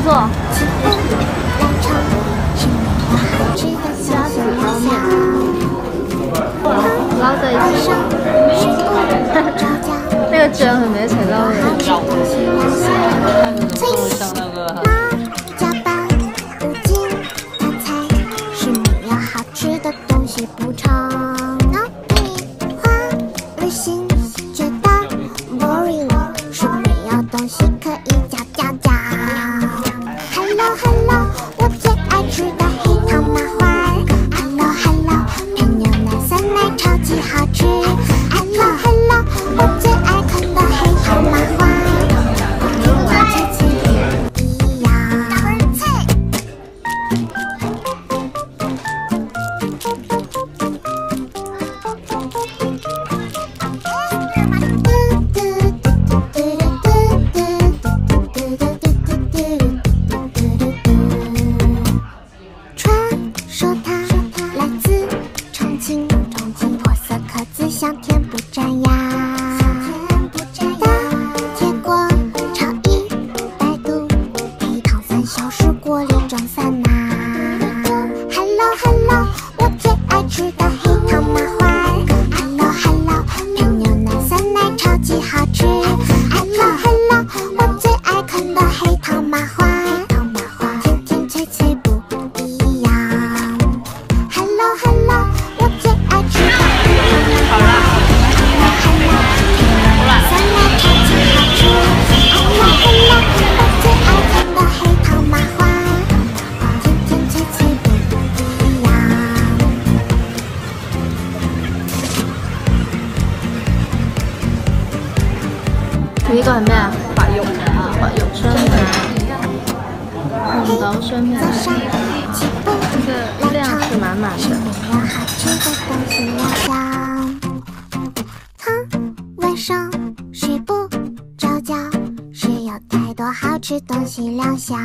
错。虾子捞面，捞在一起。那个卷很没材料的。像那个。 不长，脑里花了心，觉得 boring， 是没有东西可以加。Hello Hello， 我最爱吃的黑糖麻花。Hello Hello， 配牛奶酸奶超级好吃。Hello Hello， 我最爱啃的黑糖麻花。一样。像甜不粘牙，铁锅炒一百度，黑糖3小时过滤装散呐。Hello Hello， 我最爱吃的黑糖麻花。Hello Hello， 配牛奶酸奶超级好吃。Hello Hello， 我最爱啃的黑糖麻花。甜甜脆脆不一样。Hello Hello， 我最爱吃的。 好了。 第一个係咩啊？白肉雙面，紅豆雙面，這個量是滿滿的。晚上睡不着覺，是有太多好吃東西料想。